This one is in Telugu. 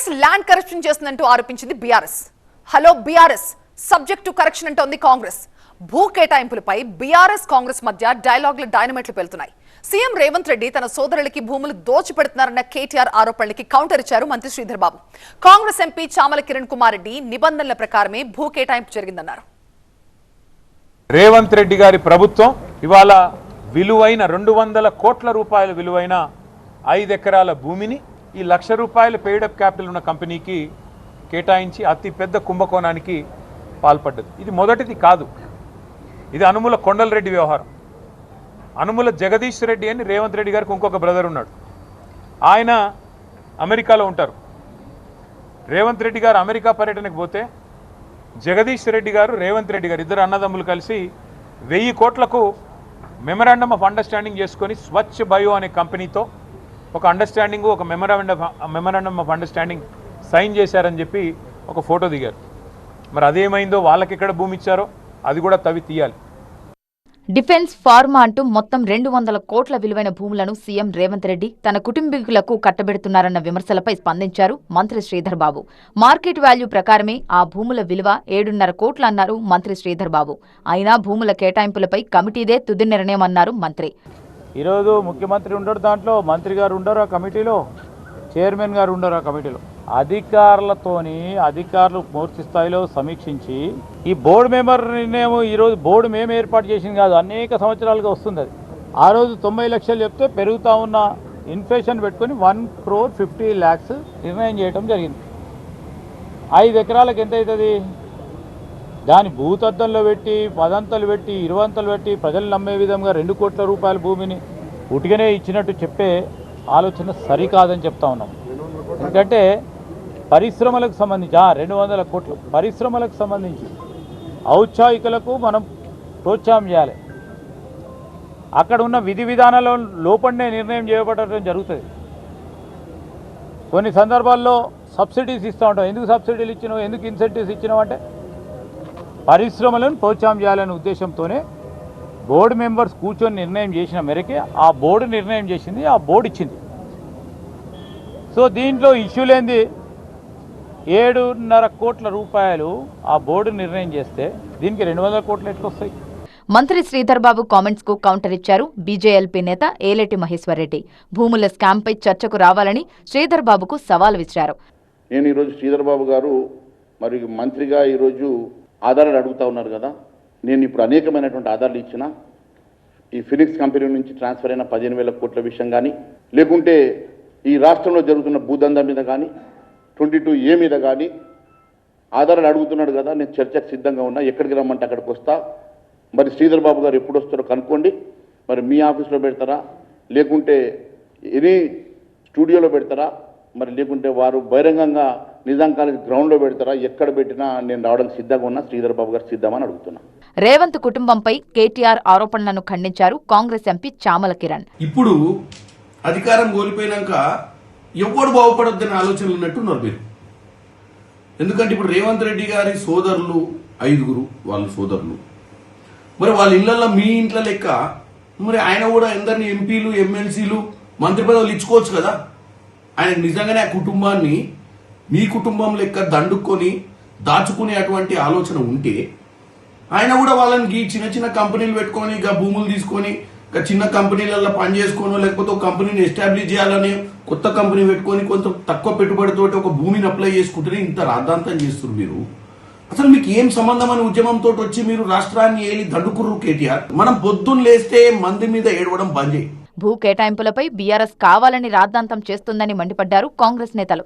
కాంగ్రెస్ ల్యాండ్ కరప్షన్ చేస్తుందంటూ ఆరోపించింది BRS. Hello BRS, subject to correction అంటోంది కాంగ్రెస్. భూ కేటాయింపులపై బీఆర్ఎస్ కాంగ్రెస్ మధ్య డైలాగులు డైనమైట్లు పెళ్తున్నాయి. సీఎం రేవంత్ రెడ్డి తన సోదరులకి భూములు దోచిపెడుతున్నారన్న కేటీఆర్ ఆరోపణలకి కౌంటర్ ఇచ్చారు మంత్రి శ్రీధర్ బాబు. కాంగ్రెస్ ఎంపీ చామల కిరణ్ కుమార్ రెడ్డి నిబంధనల ప్రకారమే భూ కేటాయింపు జరిగిందన్నారు. రేవంత్ రెడ్డి గారి ప్రభుత్వం ఇవాళ విలువైన 200 కోట్ల రూపాయల విలువైన 5 ఎకరాల భూమిని ఈ ₹1,00,000 పెయిడప్ క్యాపిటల్ ఉన్న కంపెనీకి కేటాయించి అతి పెద్ద కుంభకోణానికి పాల్పడ్డది. ఇది మొదటిది కాదు. ఇది అనుముల కొండలరెడ్డి వ్యవహారం. అనుముల జగదీష్ రెడ్డి అని రేవంత్ రెడ్డి గారికి ఇంకొక బ్రదర్ ఉన్నాడు. ఆయన అమెరికాలో ఉంటారు. రేవంత్ రెడ్డి గారు అమెరికా పర్యటనకు పోతే జగదీష్ రెడ్డి గారు రేవంత్ రెడ్డి గారు ఇద్దరు అన్నదమ్ములు కలిసి 1000 కోట్లకు మెమరాండమ్ ఆఫ్ అండర్స్టాండింగ్ చేసుకొని స్వచ్ఛ బయో అనే కంపెనీతో ఒక అండర్స్టాండింగ్, ఒక మెమరాండమ్ ఆఫ్ అండర్స్టాండింగ్ సైన్ చేశారని చెప్పి ఒక ఫోటో దిగారు. మరి అదేమైందో, వాళ్ళకి ఎక్కడ భూమి ఇచ్చారో అది కూడా తవ్వి తీయాలి. డిఫెన్స్, ఫార్మా అంటూ మొత్తం 200 కోట్ల విలువైన భూములను సీఎం రేవంత్ రెడ్డి తన కుటుంబీకులకు కట్టబెడుతున్నారన్న విమర్శలపై స్పందించారు మంత్రి శ్రీధర్ బాబు. మార్కెట్ వాల్యూ ప్రకారమే ఆ భూముల విలువ 7.5 కోట్లు అన్నారు మంత్రి శ్రీధర్ బాబు. అయినా భూముల కేటాయింపులపై కమిటీదే తుది నిర్ణయం అన్నారు మంత్రి. ఈరోజు ముఖ్యమంత్రి ఉండరు, దాంట్లో మంత్రి గారు ఉండరు ఆ కమిటీలో, చైర్మన్ గారు ఉండరు ఆ కమిటీలో. అధికారులు పూర్తి స్థాయిలో సమీక్షించి ఈ బోర్డు మెంబర్ నిర్ణయం ఈరోజు బోర్డు మేము ఏర్పాటు చేసింది కాదు, అనేక సంవత్సరాలుగా వస్తుంది. అది ఆ రోజు 90 లక్షలు చెప్తే పెరుగుతూ ఉన్న ఇన్ఫ్లేషన్ పెట్టుకొని 1,50,00,000 నిర్ణయం చేయడం జరిగింది. 5 ఎకరాలకు ఎంత అవుతుంది? దాని భూతద్దంలో పెట్టి 10 అంతలు పెట్టి 20 అంతలు పెట్టి ప్రజలు నమ్మే విధంగా 2 కోట్ల రూపాయల భూమిని ఉటికనే ఇచ్చినట్టు చెప్పే ఆలోచన సరికాదని చెప్తా ఉన్నాం. ఎందుకంటే పరిశ్రమలకు సంబంధించి 200 కోట్లు పరిశ్రమలకు సంబంధించి ఔత్సాహికులకు మనం ప్రోత్సాహం చేయాలి. అక్కడ ఉన్న విధి విధానాల లోపలనే నిర్ణయం చేయబడటం జరుగుతుంది. కొన్ని సందర్భాల్లో సబ్సిడీస్ ఇస్తూ ఉంటాం. ఎందుకు సబ్సిడీలు ఇచ్చినావు, ఎందుకు ఇన్సెంటివ్స్ ఇచ్చినావు అంటే పరిశ్రమలను ప్రోత్సాహం చేయాలనే ఉద్దేశంతోనే బోర్డు మెంబర్స్ కూర్చొని నిర్ణయం చేసిన మేరకే ఆ బోర్డు నిర్ణయం చేసింది, ఆ బోర్డు ఇచ్చింది. సో దీంట్లో ఇష్యూ లేనిది 7.5 కోట్ల రూపాయలు ఆ బోర్డు నిర్ణయం చేస్తే దీనికి 200 కోట్లు ఎట్లొస్తాయి? మంత్రి శ్రీధర్ బాబు కామెంట్స్ కు కౌంటర్ ఇచ్చారు బీజేఎల్పీ నేత ఏలేటి మహేశ్వర్ రెడ్డి. భూముల స్కామ్ పై చర్చకు రావాలని శ్రీధర్ బాబుకు సవాల్ విసిరారు. నేను ఈరోజు శ్రీధర్ బాబు గారు మరి మంత్రిగా ఈరోజు ఆధారాలు అడుగుతా ఉన్నారు కదా, నేను ఇప్పుడు అనేకమైనటువంటి ఆధారాలు ఇచ్చిన ఈ ఫినిక్స్ కంపెనీ నుంచి ట్రాన్స్ఫర్ అయిన 15,000 కోట్ల విషయం కానీ, లేకుంటే ఈ రాష్ట్రంలో జరుగుతున్న భూదందా మీద కానీ, 22A మీద కానీ ఆధారాలు అడుగుతున్నాడు కదా. నేను చర్చకు సిద్ధంగా ఉన్నా, ఎక్కడికి రమ్మంటే అక్కడికి వస్తా. మరి శ్రీధర్ బాబు గారు ఎప్పుడు వస్తారో కనుక్కోండి. మరి మీ ఆఫీస్లో పెడతారా, లేకుంటే ఎనీ స్టూడియోలో పెడతారా, మరి లేకుంటే వారు బహిరంగంగా నిజాం కాలేజ్ గ్రౌండ్లో పెడతారా, ఎక్కడ పెట్టినా నేను రావడానికి సిద్ధంగా ఉన్నా. శ్రీధర్ బాబు గారు సిద్ధమని అడుగుతున్నా. రేవంత్ కుటుంబంపై కేటీఆర్ ఆరోపణలను ఖండించారు కాంగ్రెస్ ఎంపీ చామల కిరణ్. ఇప్పుడు అధికారం కోల్పోయినాక ఎవ్వడు బాగుపడొద్దని ఆలోచనలు ఉన్నట్టున్నారు మీరు. ఎందుకంటే ఇప్పుడు రేవంత్ రెడ్డి గారి సోదరులు 5 వాళ్ళు సోదరులు, మరి వాళ్ళ ఇళ్లలో మీ ఇంట్లో లెక్క మరి ఆయన కూడా ఎందరిని ఎంపీలు, ఎమ్మెల్సీలు, మంత్రి పదవులు ఇచ్చుకోవచ్చు కదా. ఆయన నిజంగానే ఆ కుటుంబాన్ని మీ కుటుంబం లెక్క దండుకొని దాచుకునే అటువంటి ఆలోచన ఉంటే ఆయన కూడా వాళ్ళని చిన్న చిన్న కంపెనీలు పెట్టుకొని భూములు తీసుకొని చిన్న కంపెనీలలో పని చేసుకోనో, లేకపోతే ఒక కంపెనీని ఎస్టాబ్లిష్ చేయాలని కొత్త కంపెనీ పెట్టుకొని కొంత తక్కువ పెట్టుబడితో ఒక భూమిని అప్లై చేసుకుంటేనే ఇంత రాద్ధాంతం చేస్తున్నారు మీరు. అసలు మీకు ఏం సంబంధం అని ఉద్యమంతో వచ్చి మీరు రాష్ట్రాన్ని ఏలి దండుకుర్రు కేటీఆర్. మనం పొద్దున్న లేస్తే మంది మీద ఏడవడం బంద్ చేయి. భూ కేటాయింపులపై బీఆర్ఎస్ కావాలని రాద్ధాంతం చేస్తుందని మండిపడ్డారు కాంగ్రెస్ నేతలు.